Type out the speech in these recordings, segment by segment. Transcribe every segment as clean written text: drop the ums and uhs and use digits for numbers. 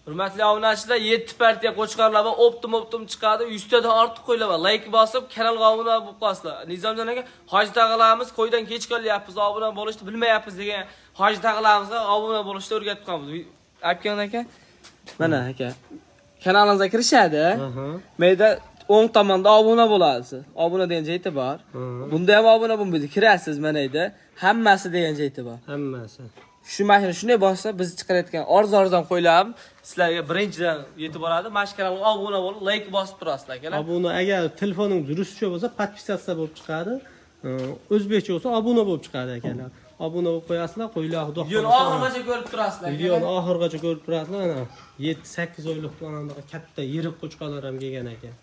Hurmatli obunachilar, 7 partiya qo'chqorlar va optim chiqadi. 100 tadan ortiq qo'ylar va like bosib, kanalga obuna bo'lib qolsizlar. Nizomjon aka, hoji tag'alarimiz qo'ydan kech qolyapmiz, obuna bo'lishni bilmayapmiz degan hoji tag'alarimizga obuna bo'lishni o'rgatib qolamiz. Aytgan aka, mana aka. Kanalingizga kirishadi. Mayda o'ng tomonda obuna bo'ladi. Obuna degan joyi bor. Bunda ham obuna bo'lmaydi. Kirasiz mana edi. Hammasi degan joyi bor. Hammasi. Shu mashina shunday bo'lsa, biz chiqarayotgan arzon qo'ylar sizlarga birinchidan yetib boradi. Mana kanalga obuna bo'lib, like bosib turasizlar akalar. Obuna agar telefoningiz durustcha bo'lsa, podpisatsiya bo'lib chiqadi. O'zbekcha bo'lsa, obuna bo'lib chiqadi akalar. Obuna bo'lib qo'yasizlar, qo'ylar xudo xohlasa. Videoni oxirigacha ko'rib turasizlar. Videoni oxirigacha ko'rib turasizlar. Mana 7-8 oylik anaqa katta yirik qo'chqorlar ham kelgan ekan.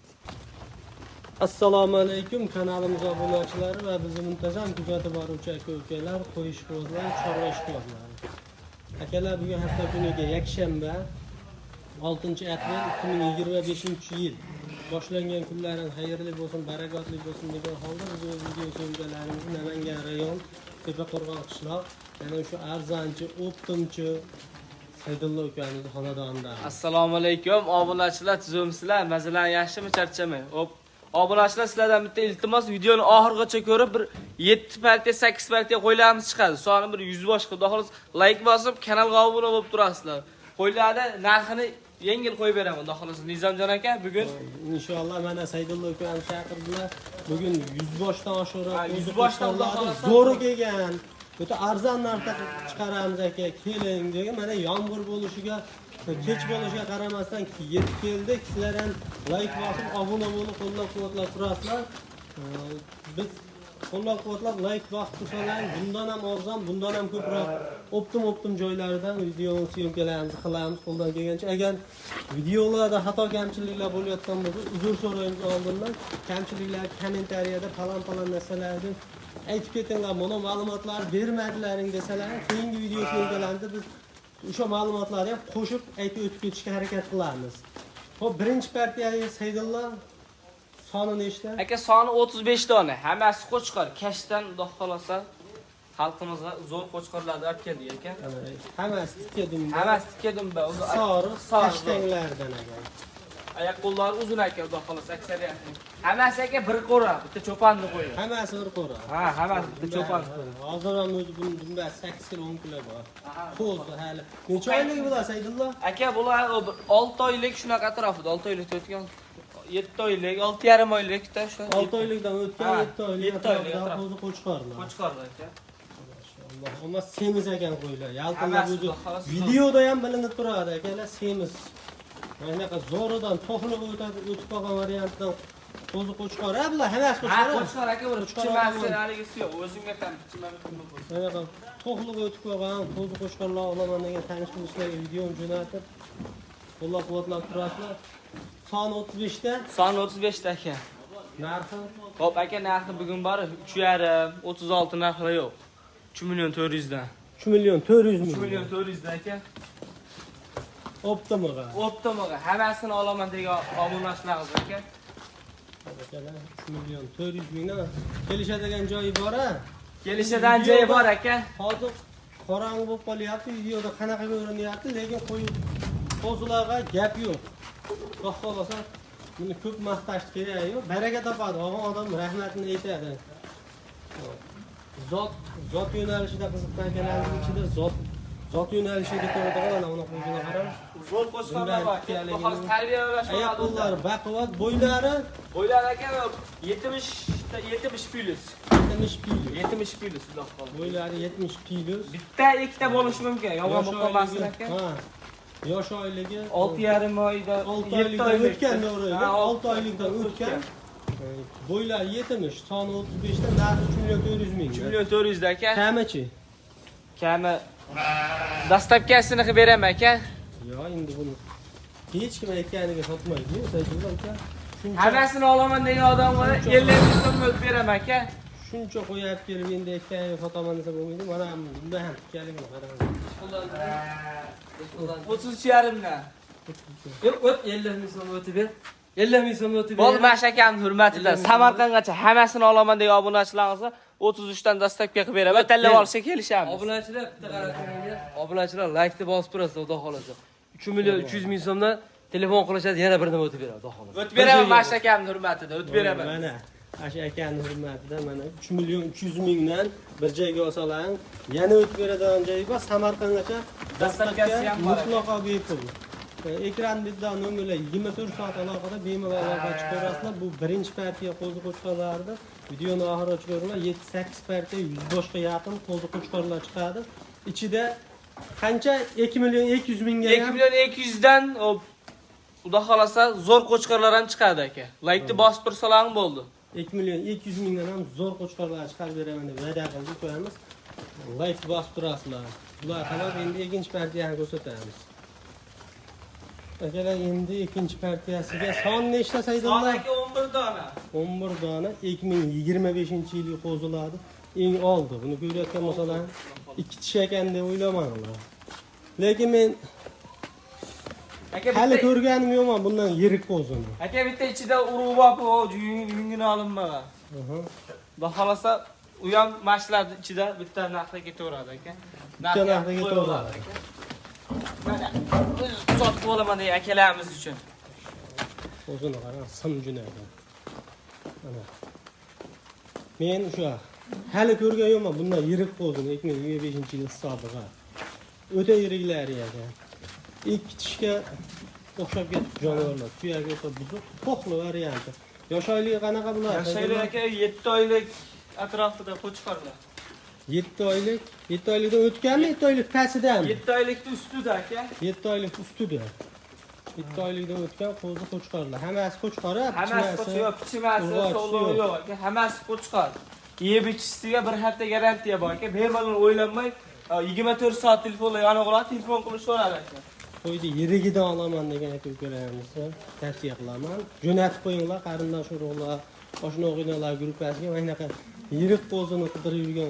Assalomu alaykum kanalimiz obunachilari va bizni muntazam kuzatib boruvchi aka-ukalar, qo'yishbozlar, chorva ishqibozlari. Akalar, bugun hafta kuniga yakshanba 6-aprel 2025-yil boshlangan kunlaringiz xayrli bo'lsin, barakatli bo'lsin degan holda biz o'z video syomkalarimizni Namangan rayon Tepaqo'rg'on qishloq, yana o'sha arzonchi, optimchi Saydullo ukamizning xonadonida. Assalomu alaykum obunachilar, tuzumsizlar, mazalan yaxshimi, charchamang. Obunachilar, sizlardan bitta iltimos, videoni oxirigacha ko'rib, bir 7 partiya, 8 partiya qo'ylarimiz chiqadi. Soni bir 100 boshqa, xudo xolos like bosib, kanalga obuna bo'lib turasizlar. Qo'ylarda narxini yengil qo'yib beraman, xudo xolos. Nizomjon aka, bugun inshaalloh mana Saydullo ukam chaqirdilar. Bugun 100 boshdan oshiqroq 100 boshdan zo'ri kelgan. O'ta arzon narxda chiqaramiz aka, keling degan. Mana yomg'ir bo'lishiga, kech bo'lishiga qaramasdan yetib keldik. Sizlar ham like bosib, obuna bo'lib, qo'llab-quvvatlab turasizlar. Biz qo'llab-quvvatlab like bosib tursalar, bundan ham arzon, bundan ham ko'proq optim joylaridan video syomkalarimizni qilamiz qo'ldan kelgancha. Agar videolarda xato kamchiliklar bo'layotgan bo'lsa, uzr so'raymiz oldindan. Kamchiliklar kommentariyada falon narsalarni aytib ketinglar, mana ma'lumotlar bermadilaring desalar, keyingi video syomkalarimizda biz o'sha ma'lumotlarni ham qo'shib aytib o'tib ketishga harakat qilamiz. Xo'p, birinchi partiyaga Saydullo soni nechta? aka, soni 35 dona. Hammasi qo'chqor. Kashdan xudo xolosa xalqimizga zo'r qo'chqorlarni olib keldik ekan. Hammasi tikka dumba. Hammasi tikka dumba. Soriq, kashtanglardan ekan. Oyoq qo'llari uzun aka, xudo xolosa aksariyat. Hammasi aka bir qo'ra, bitta cho'panni qo'ydi. Hammasi bir qo'ra. Ha, hammasi bitta cho'pan. Hozir ham o'zi buni dumba 8 kilo 10 kilo bor. Qo'zi hali. Necha oylik bo'lar Saydullo? Aka, bular 6 oylik shunaqa atrofida, 6 oylik o'tgan. 7 oylik, 6,5 oylikda shu. 6 oylikdan o'tgan 7 oylik. 7 oylik qo'zi qo'chqorlar. Qo'chqorlar aka. Alloh, amma semiz ekan qo'ylar. Yalqinlar o'zi videoda ham bilinib turadi akalar, semiz. Mana shunaqa zo'ridan to'xlib o'tib qolgan variantdan qo'zi qo'chqor. Bular hammasi qo'chqor. Ha, qo'chqor aka, bir chiqmasi haligisi yo'q. O'zimga ham chiqmami bo'lsin. Mana to'xlib o'tib qolgan qo'zi qo'chqorlar olaman degan tanish bo'lishlarga videoni jo'natib qo'llab-quvvatlab turasizlar. Soni 35 ta. Soni 35 ta aka. Narxi? Xo'p aka, narxi bugun bor 3,5, 36 narxi yo'q. 3,400,000 dan. 3,400,000. 3,400,000 dan aka. Optimiga. Optimiga hammasini olaman degan obunachilarimiz aka. Akalar 3,400,000 dan kelishadigan joyi bor-a? Kelishadigan joyi bor aka. Hozir qorong'i bo'lib qolyapti, videoda qanaqa ko'rinyapti, lekin qo'zilarga gap yo'q. Xudo xolasa buni ko'p maqtash kerak yo'q. Baraka topadi, og'on odam rahmatini aytadi. Zot yo'nalishida qiziqqan akalarning ichida zot yo'nalishiga ko'radigan mana qo'zini qarang. Zo'r qo'chqorlar bor. Hozir tarbiyalash oyoq qo'llari baquvvat, bo'ylari aka 70 plus. 70 plus xudo xolasa. Bo'ylari 70 plus. Bitta ikkita bo'lishi mumkin. Yomon bo'lib qolmasin aka. Ha. Yosh oyligi 6,5 oyda 6 oylikdan o'tgan to'g'ri. 6 oylikdan o'tgan. Bo'ylar 70, soni 35 dan narxi 3,400,000. 3,400,000 aka. Kamichi? Kami dastavkasini qilib beraman aka. Yo'q, endi buni hech kim aytganiga sotmaydi, Saydullo aka. Hammasini olaman degan odamga 50 so'm o'tib beraman aka. Shuncha qo'yib kelib endi aytganiga sotaman desa bo'lmaydi. Mana bunda ham tikkaligini qarang. 33,5 dan. O't 50,000 so'm o'tib ber. 50,000 so'm o'tib ber. Bo'ldi, mashakamning hurmatida Samarqandgacha hammasini olaman degan obunachilaringizga 33 dan dastavka qilib beraman. Tanlab olishga kelishamiz. Obunachilar bitta qarasanglar, obunachilar like deb bosib turasiz, xudo xolasa. 3 million 300 ming so'mdan telefon qilishadi, yana bir nima o'tib beradi, xudo xohlasa. O'tib beraman Mash akamning hurmatida, o'tib beraman. Mana Asha akaning hurmatida mana 3 million 300 mingdan bir joyga olsalang, yana o'tib beradigan joyi bor. Samarqandgacha Dastavkasi ham bor. mutlaqo bepul. Ekran bitta nomerlar 24 soat aloqada bemalol aloqa chiqarasizlar. Bu birinchi partiya qo'zi qo'chqorlarida videoni oxirigacha ko'ringlar. 7-8 partiya 100 boshqa yaqin qo'zi qo'chqorlar chiqadi. Ichida qancha 2 million 200 mingga 2 million 200 dan xudo xolasa zo'r qo'chqorlar ham chiqadi aka. Like-ni bosib tursalang bo'ldi. 2 million 200 mingdan ham zo'r qo'chqorlar chiqarib beraman deb va'da qildik qo'yamiz. Like bosib turasizlar. Bular xabar endi ikkinchi partiyani ko'rsatamiz. Akalar endi ikkinchi partiyasiga son nechta saydonlar? Son aka 11 dona. 11 dona 2025-yilga qo'ziladi. Eng oldi. Buni ko'rayotgan bo'lsalar, ikki tish ekan deb o'ylamanglar. Lekin men Aka hali bitta ko'rganim yo'qman bundan yirik qo'zini. aka bitta ichida urug' bor, yungini olinmagan. Xudo xolasa u ham mashlarning ichida bitta narxga ketaveradi aka. Bitta narxga ketaveradi. Mana sotib olaman ey akalarimiz uchun. Qo'zini qarang, sim junaydi. Mana. Men shu hali ko'rgan yo'qman bundan yirik qo'zini 2025-yil hisobiga. O'ta yiriklari ekan. Ikki tishga o'xshab ketib jonivorlar. Suyagi o'ta buzuq, to'qli varianti. Yosh oyligi qanaqa bo'ladi? Yosh oylik aka 7 oylik atrofida qo'chqorlar. 7 oylik. 7 oylikdan o'tganmi? 7 oylik pastidami? 7 oylikning ustida aka. 7 oylik ustida. 7 oylikdan o'tgan qo'zi qo'chqorlar. Hammasi qo'chqori, Hammasi qo'chqor, pichimasi, sog'ligi yo'q aka. Hammasi qo'chqor. Yeb ichishga bir hafta garantiya bor aka. Bemalol o'ylanmay 24 soat telefonla yonib qoladi, telefon qilishaveradi aka. Qo'ydi yirigidan olaman degan aka ukalarimizni tavsiya qilaman. Jo'natib qo'yinglar qarindosh urug'lar, oshna o'g'illar gruppasiga mana shunaqa yirik qo'zini qidirib yurgan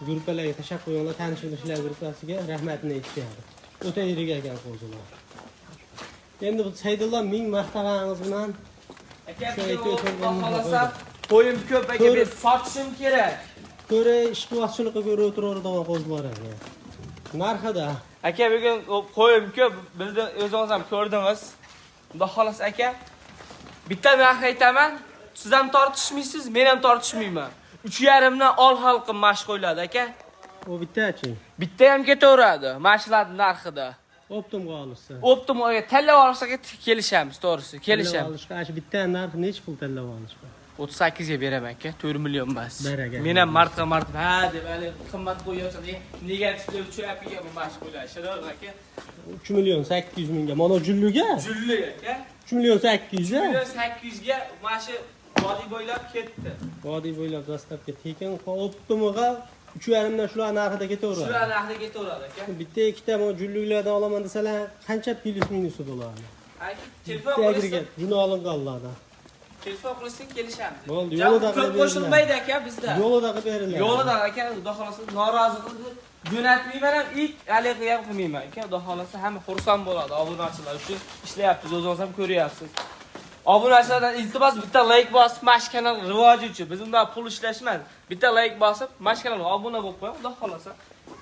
gruppalarga tashab qo'yinglar, tanishlar gruppasiga rahmatini aytishadi. O'ta yirik ekan qo'zilar. Endi bu Saydullo ming martabangiz bilan Aka, xohlasa qo'yim ko'p aka, men sotishim kerak. ko'ra ishqibozchilikqa ko'ra o'tiraveradigan qo'zilar ekan. Narxida Aka, bugun qo'yim ko'p, bizni o'zingiz ham ko'rdingiz. Xudo xolasa aka, bitta narx aytaman, siz ham tortishmaysiz, men ham tortishmayman. 3,5 dan ol xalqim mash qo'yiladi aka. u bittachi. Bitta ham ketaveradi mashlarning narxida. Optimga olishsa. Optimalga tanlab olsak kelishamiz, to'g'risi, kelishamiz. Olishga ash bitta narxi necha pul tanlab olishga? 38 ga beraman aka, 4 million bas. Baraga. Men ham martqa ha deb hali qimmat qo'yapsan. Negativ deb cho'yapiga bu mash qo'yiladi. Shidor aka. 3 million 800 mingga. Mana julluga? Julli aka. 3 million 800 ga. 3 million 800 ga mashi vodiy bo'ylab ketdi. Vodiy bo'ylab dastavka tekin optimiga 3,5 dan shular narxida ketaveradi. Shular narxida ketaveradi aka. Bitta ikkita mo julluklardan olaman desalar qancha plus minusi bo'ladi? Aka, telefon Bitta qilsa, juni olinganlarda. telefon qilsang kelishamiz. Bo'ldi, yo'lida ko'p qo'shilmaydi aka bizda. Yo'lida qilib beriladi. Yo'lida aka, xudo xolasa norozi qildi. Jo'natmayman ham, ilk haligi ham qilmayman aka. Xudo xolasa hamma xursand bo'ladi. Obunachilar uchun ishlayapmiz, o'zingiz ham ko'ryapsiz. Obunachilardan iltimos bitta like bosib, Mash kanal rivoji uchun. Biz undan pul ishlashmaymiz. Bitta like bosib, Mash kanalga obuna bo'lib qo'ying, xudo xolasa.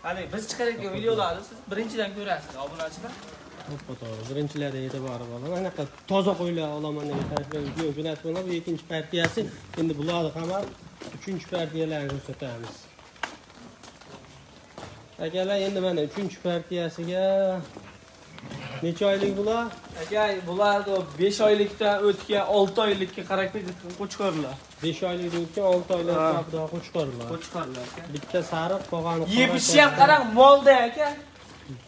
Hali biz chiqarayotgan videolarni siz birinchidan ko'rasiz, obunachilar. To'g'ri, birinchilarda e'tibori bor. Mana shunaqa toza qo'ylar olaman degan tarafdan video jo'natib qo'ygan. Bu ikkinchi partiyasi. Endi bularni qamar uchinchi partiyalarni ko'rsatamiz. Akalar, endi mana uchinchi partiyasiga necha oylik bular? Aka, bular 5 oylikdan o'tgan 6 oylikka qarab qo'chqorlar. 5 oylikdan o'tgan 6 oylik atrofida qo'chqorlar. Qo'chqorlar aka. Bitta sariq qolgani Yeb ichishi ham qarang, molda aka.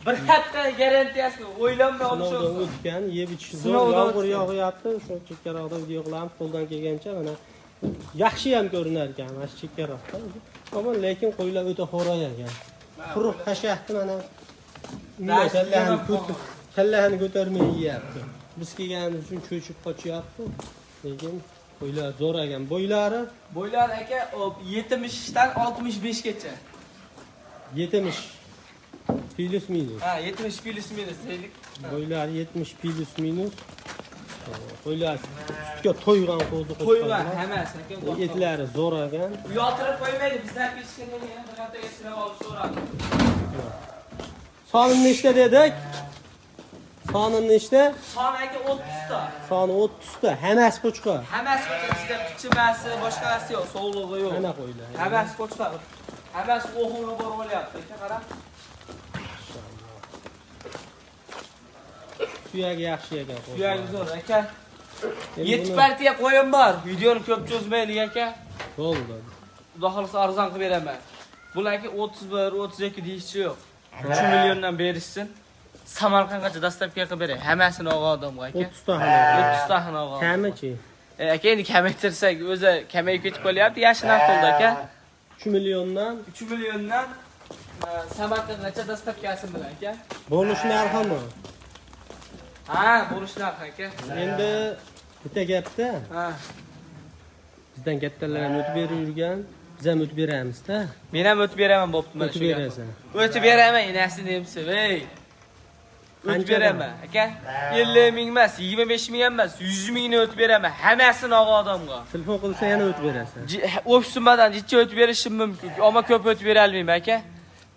Bir hafta garantiyasini o'ylanmay sinovdan olishasiz. o'tgan, yeb ichishi zo'r, yomg'ir yog'yapti. Shu chekkaroqda video qilamiz, qo'ldan kelgancha mana yaxshi ham ko'rinar ekan, mana shu chekkaroqda. Ammo lekin qo'ylar o'ta xo'roy ekan. Quruq tashahdi mana. Kallani ko'tarmay yeyapti. Biz kelganimiz uchun cho'chib qochyapti. Lekin qo'ylar zo'r ekan. Bo'ylar aka 70 dan 65 gacha. 70 plus minus. Ha, 70 plus minus deylik. Bo'ylar 70 plus minus. Qo'ylar sutga to'ygan qo'zi Qo'ylar hammasi aka. Etlari zo'r ekan. Uyaltirib qo'ymaydi, bizlar pechkanda yana bir haftaga sinab olib so'radi. Soni nechta dedik? Soni nechta? Son aka 30 ta. Soni 30 ta. Hammasi qo'chqor. Hammasi ichida pichimasi, boshqasi yo'q, sog'lig'i yo'q. Mana qo'ylar. Hammasi qo'chqor. Hammasi o'g'ilga borib olyapti, aka qarab. Suyagi yaxshi ekan. Suyagi zo'r aka. Endi 7 buni- partiya qo'yim bor. Videoni ko'p cho'zmaylik aka. Bo'ldi. Xudo xolasa arzon qilib beraman. Bularga 31, 32 deyishchi yo'q. 3 milliondan berishsin. Samarqandgacha dastavka qilib beray. Hammasini og'a odamga aka. 30 ta. 30 ta xina og'a. Kamichi? Aka endi kamaytirsak o'zi kamayib ketib qolyapti. Yashin aqlda aka. 3 milliondan 3 milliondan Samarqandgacha dastavkasi bilan aka. bo'lish narximi? Ha, bo'lish narxi aka. Endi bitta gapda Ha. bizdan kattalar ham o'tib berib yurgan, biz ham o'tib beramiz-da. Men ham o'tib beraman bo'pti mana O'tib shu gap. berasan. O'tib beraman, enasi nemsi, ey. O'tib Qanchadan? beraman, aka. 50 ming emas, 25 ming emas, 100 mingni o'tib beraman. Hammasini og'a odamga. Telefon qilsa yana o'tib berasan. O'sh summadan jicha o'tib berishim mumkin. Ammo ko'p o'tib bera olmayman, aka.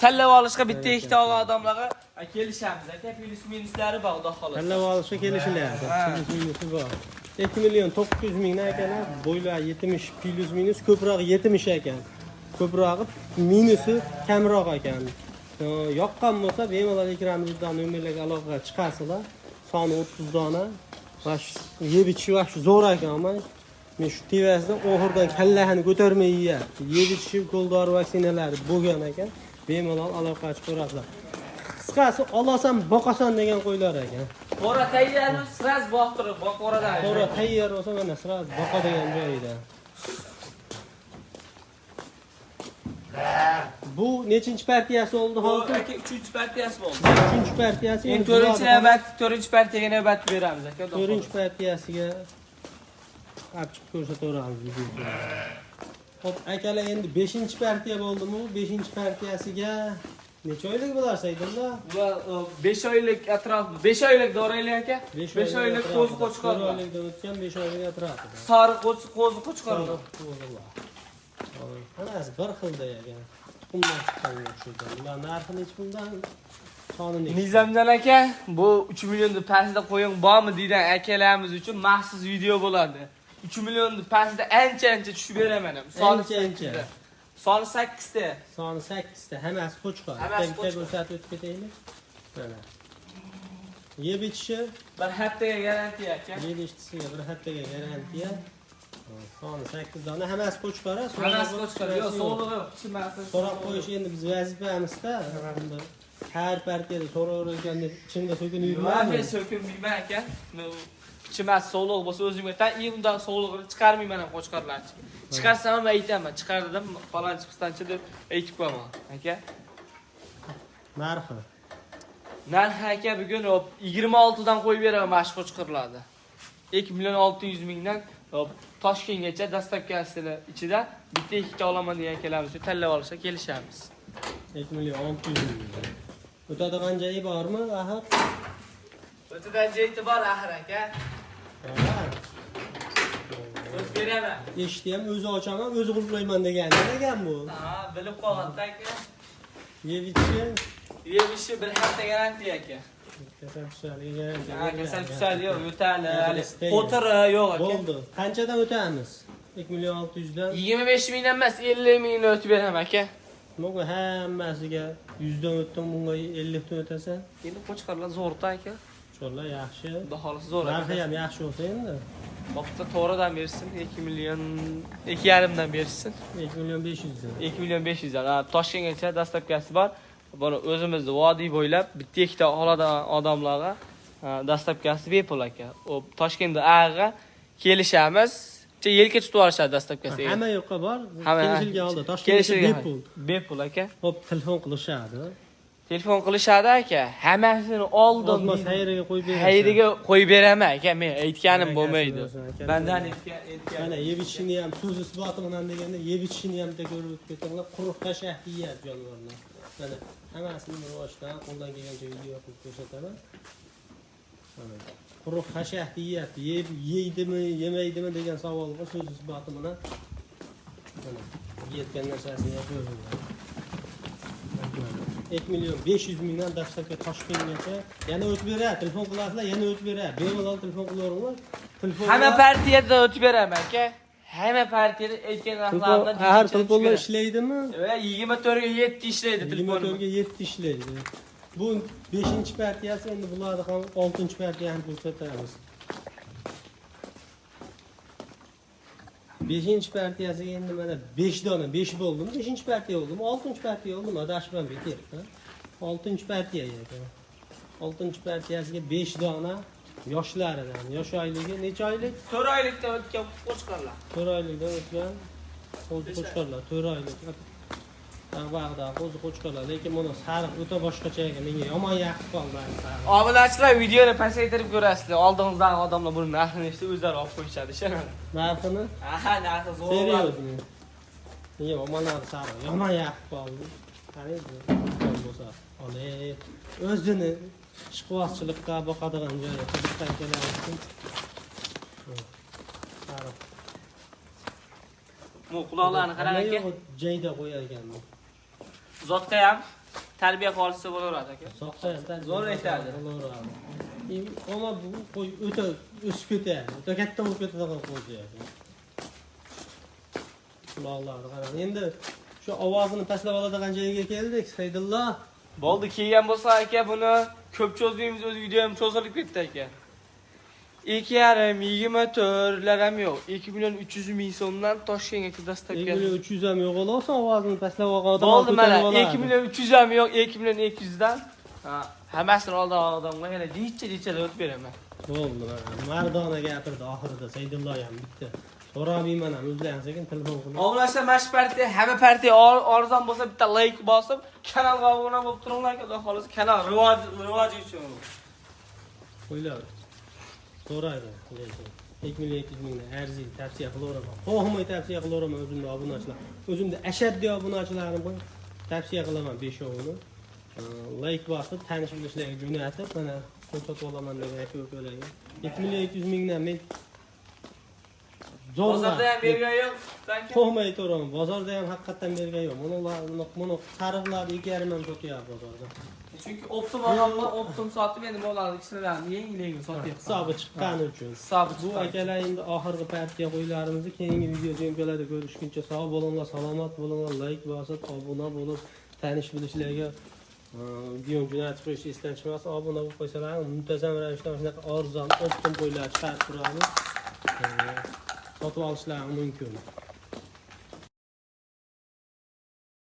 Tanlab olishga bitta ikkita og'a odamlarga kelishamiz, aka. Plyus minuslari bor, xudo xolasa. Tanlab olishga kelishilyapti. Ha. Plyus minusi bor. 2 million 900 mingdan ekanlar, bo'ylar 70 plyus minus, ko'proq 70 ekan. Ko'prog'i minusi kamroq ekan. Yoqqan bo'lsa, bemalol ekranimizdan nomerlarga aloqa chiqasizlar. Soni 30 dona. Va yeb ichishi va shu zo'r ekan, ammo men shu TV'sida oxirdan kallahani ko'tarmay yeyapti. Yeb ichishi qo'ldori vaksinalari bo'lgan ekan. Bemalol aloqa chiqarasizlar. Qisqasi olasan, boqasan degan qo'ylar ekan. Qora tayyorni siraz boqtirib, boqoradan. To'g'ri, tayyor bo'lsa mana siraz boqadigan joyida. Bu nechinchi partiyasi oldi hozir? Aka 3-chi partiyasi bo'ldi. 3-chi partiyasi. Endi 4-chi partiyaga navbat beramiz aka. 4-chi partiyasiga olib chiqib ko'rsataveramiz videoda. Xo'p, akalar endi 5-chi partiya bo'ldimi? 5-chi partiyasiga necha oylik bo'larsa aytingda? Ular 5 oylik atrof, 5 oylik doraylik aka. 5 oylik qo'zi qo'chqor. 4 oylikdan o'tgan 5 oylik atrofida. Sariq qo'zi qo'chqor. Hammasi bir xilda ekan. Tuxumdan chiqqanga o'xshaydi. Ular narxi necha puldan? Soni necha? Nizamjon aka, bu 3 millionni pastda qo'ying bormi degan akalarimiz uchun maxsus video bo'ladi. 3 millionni pastda ancha tushib beraman ham. Soni Ancha. Soni 8 ta. Soni 8 ta. Hammasi qo'chqor. Hammasi Bitta qo'chqor. ko'rsatib o'tib ketaylik. Mana. Yeb ichishi, Bir haftaga garantiya aka. yeb ichishisiga bir haftaga garantiya. Soni 8 dona. Hammasi qo'chqor. Hammasi qo'chqor. Yo'q, sog'lig'i, pichimasi. So'rab qo'yish endi biz vazifamizda. Har partiyada so'raverganda ichimda so'kinib Men yurmayman. so'kinmayman aka. Pichimasi sog'liq bo'lsa o'zimga tan undan sog'lig'ini chiqarmayman ham qo'chqorlarchi. Chiqarsam ham aytaman, chiqar dedim, falonchi pistanchi deb aytib qo'yaman aka. Narxi. Narxi aka bugun 26 dan qo'yib beraman mana shu qo'chqorlarni. 2 million 600 mingdan Toshkentgacha dastavkasini ichida bitta ikkita olaman degan akalarimiz uchun tanlab olishga kelishamiz. 2 million 600 ming. O'tadigan joyi bormi, axir? O'tidan joyi bor axir aka. O'z beraman. Eshitdi ham o'zi ochaman, o'zi qulflayman degan ekan bu. Ha, bilib qolganda aka. Yevichi Yevishi bir hafta garantiya aka. kasal tusaliga. Ha, kasal tusali yo'q, yo'tali, hali Stay. o'tiri yo'q aka. Bo'ldi. Qanchadan o'tamiz? 2 million 600 dan. 25 mingdan emas, 50 mingni o'tib beraman aka. Bunga hammasiga 100 dan o'tdim, bunga 50 dan o'tasan. Endi qo'chqorlar zo'rda aka. Inshaalloh yaxshi. Xudo xolasa zo'r aka. Narxi ham yaxshi bo'lsa endi. Vaqtda to'g'ridan bersin, 2 million 2,5 dan bersin. 2 million 500 dan. 2 million 500 dan. Ha, Toshkentgacha dastavkasi bor. Buni o'zimizni vodiy bo'ylab bitta ikkita odamlarga dastavkasi bepul aka. O Toshkentda ag'a kelishamiz. Yelka tutib olishadi dastavkasiga. Hamma yoqqa bor. Hamma- Kelishilgan holda Toshkentga bepul. Bepul aka. Xo'p, telefon qilishadi. Telefon qilishadi aka. Hammasini oldim. O'zmas xayriga qo'yib berasiz. Xayriga qo'yib beraman aka. Men aytganim bo'lmaydi. Aka. Mendan aytgan. Mana yeb ichishini ham so'z isboti bilan deganda yeb ichishini ham bitta ko'rib o'tib ketinglar. Quruq qashaq yeyadi jonivorlar. Mana hammasini rivojdan qo'ldan kelgancha video qilib ko'rsataman. Mana quruq qashaq yeyapti. Yeydimi, yemaydimi degan savolga so'z isboti bilan mana yeyotgan narsasini ham ko'ringlar. 2.500.000 mingdan dastlabki Toshkentgacha yana o'tib beradi. Telefon qilasizlar, yana o'tib beradi. Bemalol telefon qilaveringlar. Hamma partiyada o'tib beraman aka. Hamma partiyada aytgan narxlardan har telefonlar ishlaydimi? 24 ga 7 ishlaydi telefon. 24 ga 7 ishlaydi. Bu 5-partiyasi, endi bularni ham 6-partiyani ko'rsatamiz. 5-partiyasiga endi mana 5 dona, 5 bo'ldimi? 5-partiya bo'ldimi? 6-partiya bo'ldimi? Adashman beter. 6-partiya ekan. 6-partiyasiga 5 dona yoshlaridan. Yosh oyligi necha oylik? 4 oylikdan o'tgan qo'chqorlar. 4 oylikdan o'tgan qo'chqorlar, 4 oylik. Taqvaqda qo'chqorlar, lekin buni sariq o'ta boshqacha ekan. Menga yomon yoqib qoldi. Obunachilar videoni pasaytirib ko'rasizlar. Oldingizdan odamlar buni narxini eshitib o'zlari olib qo'yishadi, ishonadi. Narxini? Aha, narxi zo'r. Seriozmi? Menga omonlar sariq yomon yoqib qoldi. Qaraydi. Bo'lsa, olay. O'zini ishqibozchilikqa boqadigan joyi qiziqdan kelayapti. Sariq. Bu quloqlarni qarang aka. Joyda qo'yar ekanman. Zotga ham tarbiya qolsa bo'laveradi aka. Soqqa ham zo'r aytadi. Ama bu qo'y o'ta o'sib ketadi. O'ta katta bo'lib ketadigan qo'y ekan. Quloqlarni qarang. Endi shu ovozini pastlab oladigan joyga keldik. Saydullo. Bo'ldi, kelgan bo'lsa aka, buni ko'p cho'zmaymiz, o'z videom cho'zilib ketdi aka. 2,5 24lar ham yo'q. 2.300.000 so'mdan Toshkentga dastlabki. 2.300 ham yo'q olsa ovozini pastlab olgan odam. Bo'ldi mana 2.300 ham yo'q, 2.200 dan. Ha, hammasini oldan odamga yana dicha-dichalar o'tib beraman. Bo'ldi mana. Mardona gapirdi oxirida Saydullo ham bitta. So'ramayman ham o'zlaring sekin telefon qilib. Obunachilar mash partiya, hamma partiya arzon bo'lsa bitta like bosib, kanalga obuna bo'lib turinglar, xudo xolisa kanal rivoji uchun. Qo'ylar. So'raydi lekin 2.200.000 mingdan arziydi, tavsiya qilaveraman. Xo'may tavsiya qilaveraman o'zimni obunachilar. O'zimda ashaddiy obunachilarim bor. Tavsiya qilaman 5ovini. Like bosib, tanish bilishlarga jo'natib, mana ko'rsatib olaman degan aka-ukalarga. 2.200.000 mingdan men bozorda ham bergan yo'q. Qo'may turaman. Bozorda ham haqiqatan bergan yo'q. Buni sariqlar 2.5 ham sotyapti bozorda. Chunki optim odamlar optim sotib endi ularni ichlarni yengil sotyapti. Hisobi chiqqani uchun. Bu akalar endi oxirgi partiya qo'ylarimizni keyingi video syomkalarda ko'rishguncha sog' bo'linglar, salomat bo'linglar, like bosib, obuna bo'lib, tanish bilishlarga video jo'natib qo'yishni esdan chiqmas, obuna bo'lib qo'ysalar, muntazam ravishda shunaqa arzon optim qo'ylar chiqarib turamiz. Sotib olishlari mumkin.